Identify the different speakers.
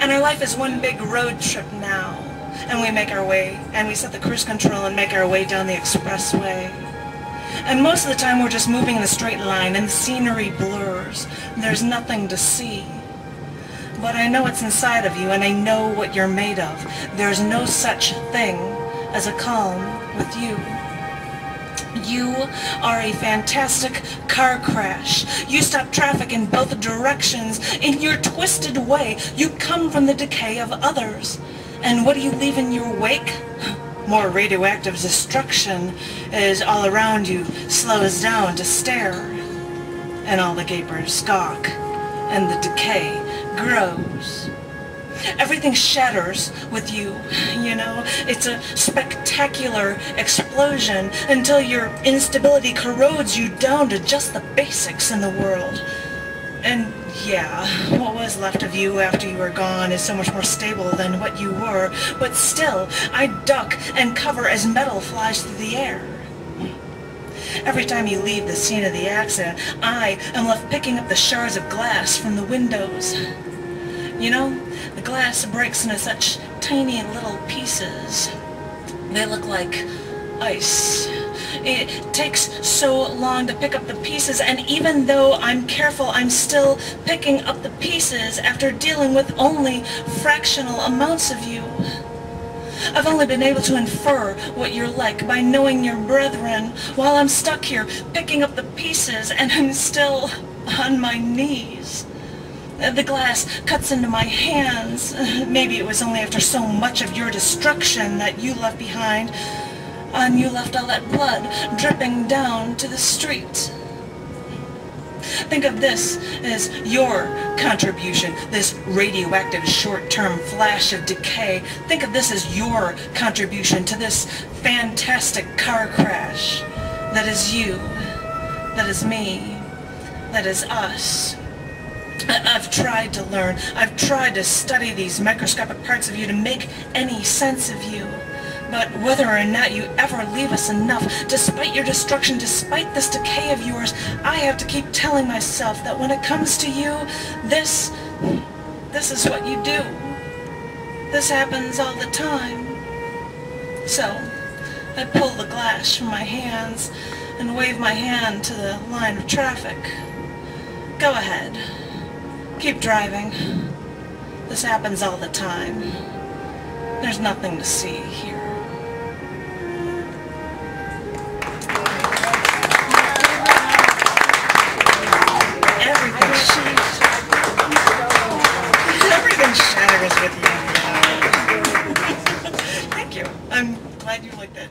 Speaker 1: And our life is one big road trip now. And we make our way, and we set the cruise control and make our way down the expressway. And most of the time we're just moving in a straight line, and the scenery blurs. There's nothing to see. But I know what's inside of you, and I know what you're made of. There's no such thing as a calm with you. You are a fantastic car crash. You stop traffic in both directions. In your twisted way, you come from the decay of others. And what do you leave in your wake? More radioactive destruction is all around you, slows down to stare. And all the gapers stalk, and the decay grows. Everything shatters with you, you know. It's a spectacular explosion until your instability corrodes you down to just the basics in the world. And yeah, what was left of you after you were gone is so much more stable than what you were, but still, I duck and cover as metal flies through the air. Every time you leave the scene of the accident, I am left picking up the shards of glass from the windows. You know, the glass breaks into such tiny little pieces. They look like ice. It takes so long to pick up the pieces, and even though I'm careful, I'm still picking up the pieces after dealing with only fractional amounts of you. I've only been able to infer what you're like by knowing your brethren, while I'm stuck here picking up the pieces, and I'm still on my knees. The glass cuts into my hands. Maybe it was only after so much of your destruction that you left behind, and you left all that blood dripping down to the street. Think of this as your contribution, this radioactive short-term flash of decay. Think of this as your contribution to this fantastic car crash. That is you. That is me. That is us. I've tried to learn. I've tried to study these microscopic parts of you to make any sense of you. But whether or not you ever leave us enough, despite your destruction, despite this decay of yours, I have to keep telling myself that when it comes to you, this is what you do. This happens all the time. So, I pull the glass from my hands and wave my hand to the line of traffic. Go ahead. Keep driving. This happens all the time. There's nothing to see here. Everything shatters with you. Thank you. I'm glad you like that.